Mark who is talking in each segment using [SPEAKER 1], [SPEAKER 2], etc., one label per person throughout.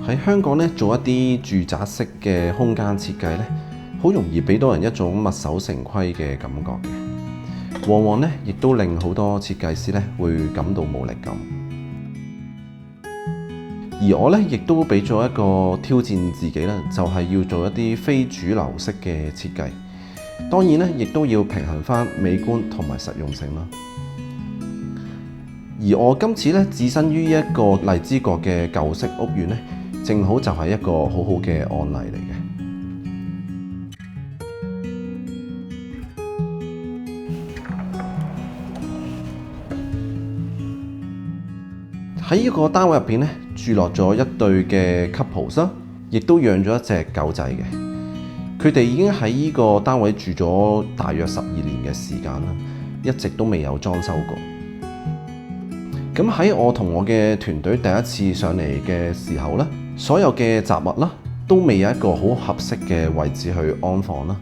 [SPEAKER 1] 喺香港咧做一啲住宅式嘅空間設計咧，好容易俾到人一種墨守成規嘅感覺嘅，往往咧亦都令好多設計師咧會感到無力感。而我咧亦都俾咗一個挑戰自己啦，就係要做一啲非主流式嘅設計。當然咧，亦都要平衡返美觀同埋實用性啦。而我今次咧置身於一個荔枝角嘅舊式屋苑咧，正好就係一個好好嘅案例嚟嘅。喺呢個單位入邊咧，住落咗一對嘅 couple 啦，亦都養咗一隻狗仔嘅。佢哋已經喺呢個單位住咗大約12年嘅時間啦，一直都未有裝修過。咁喺我同我嘅團隊第一次上嚟嘅時候咧，所有嘅雜物啦都未有一個好合適嘅位置去安放啦。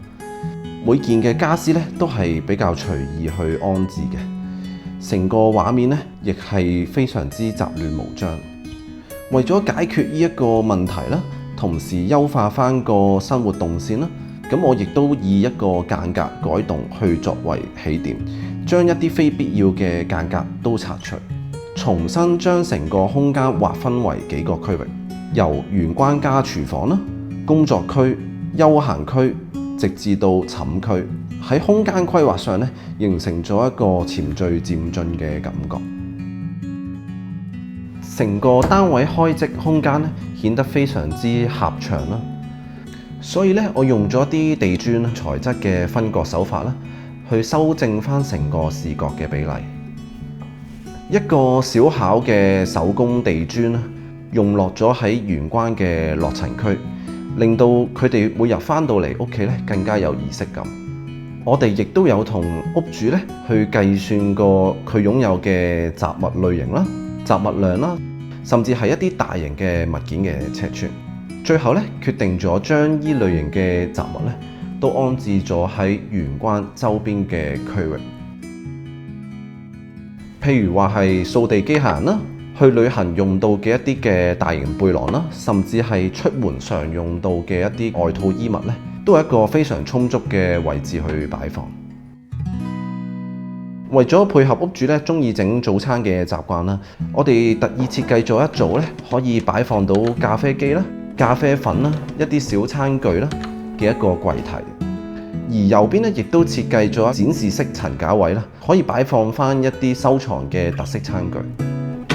[SPEAKER 1] 每件嘅家私咧都係比較隨意去安置嘅，成個畫面咧亦係非常之雜亂無章。為咗解決呢一個問題啦，同時優化翻個生活動線啦，咁我亦都以一個間隔改動去作為起點，將一啲非必要嘅間隔都拆除。重新將成個空間劃分為幾個區域，由玄關加廚房啦、工作區、休閒區，直至到寢區。喺空間規劃上咧，形成咗一個循序漸進嘅感覺。成個單位開積空間咧，顯得非常之狹長啦。所以咧，我用咗啲地磚材質嘅分割手法啦，去修正翻成個視覺嘅比例。一個小巧嘅手工地磚啦，用落咗喺玄關嘅落塵區，令到佢哋每日翻到嚟屋企咧更加有儀式感。我哋亦都有同屋主咧去計算過佢擁有嘅雜物類型啦、雜物量啦，甚至係一啲大型嘅物件嘅尺寸。最後咧決定咗將依類型嘅雜物咧都安置咗喺玄關周邊嘅區域。譬如話係掃地機械人啦，去旅行用到嘅一啲嘅大型背囊啦，甚至係出門常用到嘅一啲外套衣物咧，都係一個非常充足嘅位置去擺放。為咗配合屋主咧中意整早餐嘅習慣啦，我哋特意設計咗一組咧可以擺放到咖啡機啦、咖啡粉啦、一啲小餐具啦嘅一個櫃體。而右邊咧，亦都設計咗展示式層架位啦，可以擺放翻一啲收藏嘅特色餐具。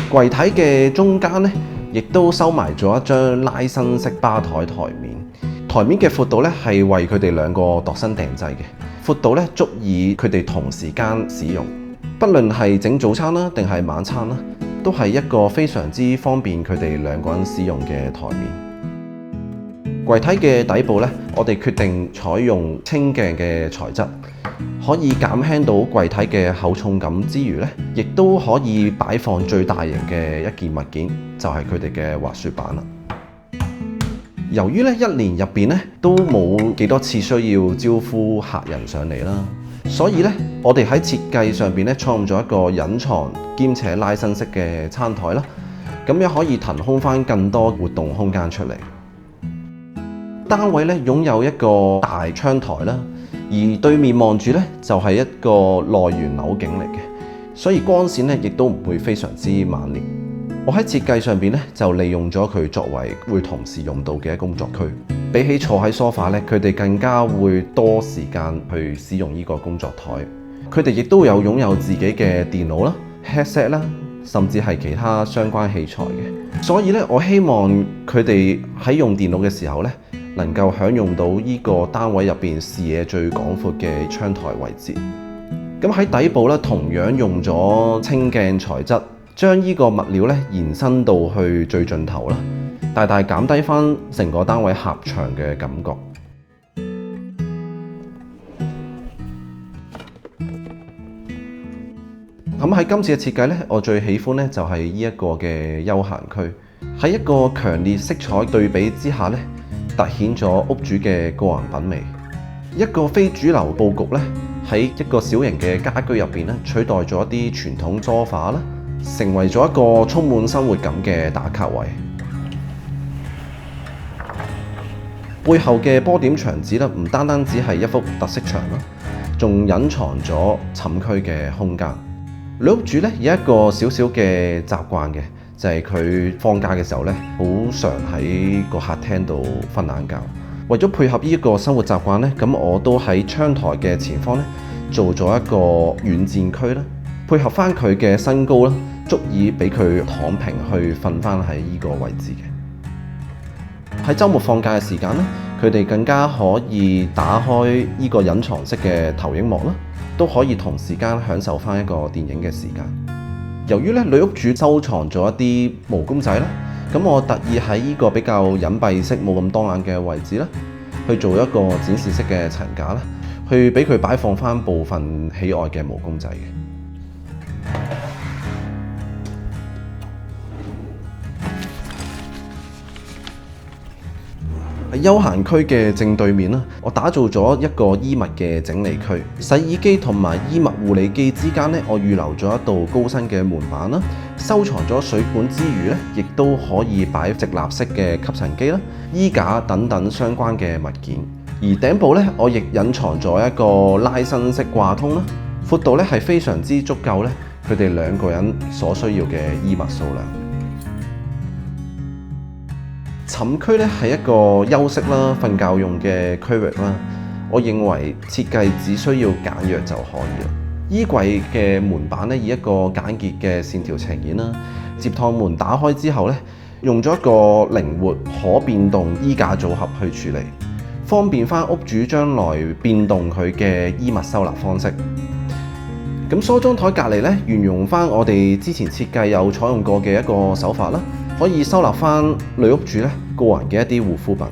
[SPEAKER 1] 櫃體嘅中間咧，亦都收埋咗一張拉伸式吧台台面。台面嘅闊度咧，係為佢哋兩個度身訂製嘅，闊度咧足以佢哋同時間使用。不論係整早餐啦，定係晚餐啦，都係一個非常之方便佢哋兩個人使用嘅台面。櫃體嘅底部咧，我哋決定採用輕鏡嘅材質，可以減輕到櫃體嘅厚重感之餘咧，亦都可以擺放最大型嘅一件物件，就係佢哋嘅滑雪板啦。由於咧一年入邊咧都冇幾多次需要招呼客人上嚟啦，所以咧我哋喺設計上邊咧採用咗一個隱藏兼且拉伸式嘅餐台啦，咁樣可以騰空翻更多活動空間出嚟。單位咧擁有一個大窗台啦，而對面望住咧就係一個內圓樓景嚟嘅，所以光線咧亦都唔會非常之猛烈。我喺設計上邊咧就利用咗佢作為會同時用到嘅工作區，比起坐喺梳化咧，佢哋更加會多時間去使用呢個工作台。佢哋亦都有擁有自己嘅電腦啦、headset 啦，甚至係其他相關器材嘅。所以咧，我希望佢哋喺用電腦嘅時候咧，能夠享用到呢個單位入邊視野最廣闊嘅窗台位置。咁喺底部咧，同樣用咗輕鏡材質，將呢個物料咧延伸到去最盡頭啦，大大減低翻成個單位狹長嘅感覺。咁喺今次嘅設計咧，我最喜歡咧就係呢一個嘅休閒區，喺一個強烈色彩對比之下咧，凸顯咗屋主嘅個人品味。一個非主流佈局咧，喺一個小型嘅家居入邊咧，取代咗一啲傳統梳化啦，成為咗一個充滿生活感嘅打卡位。背後嘅波點牆紙咧，唔單單只係一幅特色牆啦，仲隱藏咗寢區嘅空間。女屋主咧有一個少少嘅習慣嘅，就係佢放假嘅時候咧，好常喺個客廳度瞓懶覺。為咗配合呢一個生活習慣咧，咁我都喺窗台嘅前方咧做咗一個軟墊區啦，配合翻佢嘅身高啦，足以俾佢躺平去瞓翻喺呢個位置嘅。喺週末放假嘅時間咧，佢哋更加可以打開呢個隱藏式嘅投影幕啦，都可以同時間享受翻一個電影嘅時間。由於咧女屋主收藏咗一啲毛公仔啦，咁我特意喺呢個比較隱蔽式冇咁當眼嘅位置啦，去做一個展示式嘅層架啦，去俾佢擺放翻部分喜愛嘅毛公仔嘅。喺休閒區嘅正對面啦，我打造咗一個衣物嘅整理區。洗衣機同埋衣物護理機之間咧，我預留咗一道高身嘅門板啦，收藏咗水管之餘咧，亦都可以擺直立式嘅吸塵機啦、衣架等等相關嘅物件。而頂部咧，我亦隱藏咗一個拉伸式掛通啦，闊度咧係非常之足夠咧，佢哋兩個人所需要嘅衣物數量。寢區咧係一個休息啦、瞓覺用嘅區域啦。我認為設計只需要簡約就可以啦。衣櫃嘅門板咧以一個簡潔嘅線條呈現啦。接趟門打開之後咧，用咗一個靈活可變動衣架組合去處理，方便翻屋主將來變動佢嘅衣物收納方式。咁梳妝台隔離咧，沿用翻我哋之前設計有採用過嘅一個手法啦。可以收納翻女屋主咧個人嘅一啲護膚品。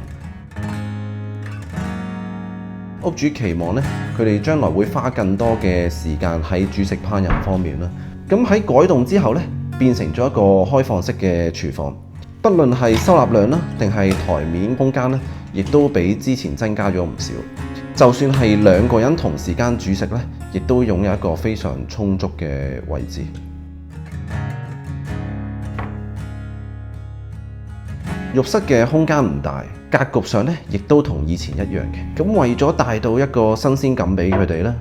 [SPEAKER 1] 屋主期望咧，佢哋將來會花更多嘅時間喺煮食烹飪方面啦。咁喺改動之後咧，變成咗一個開放式嘅廚房。不論係收納量啦，定係台面空間咧，亦都比之前增加咗唔少。就算係兩個人同時間煮食咧，亦都擁有一個非常充足嘅位置。浴室嘅空間唔大，格局上咧亦都同以前一樣嘅。咁為咗帶到一個新鮮感俾佢哋咧，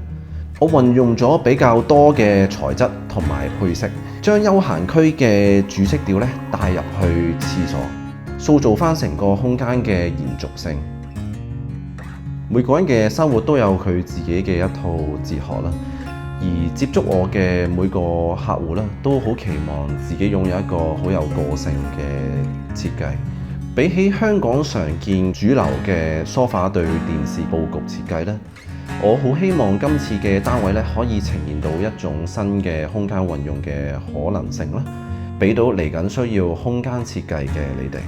[SPEAKER 1] 我運用咗比較多嘅材質同埋配色，將休閒區嘅主色調咧帶入去廁所，塑造翻成個空間嘅延續性。每個人嘅生活都有佢自己嘅一套哲學啦，而接觸我嘅每個客戶咧，都好期望自己擁有一個好有個性嘅設計。比起香港常見主流嘅梳化對電視佈局設計咧，我好希望今次嘅單位咧可以呈現到一種新嘅空間運用嘅可能性啦，俾到嚟緊需要空間設計嘅你哋。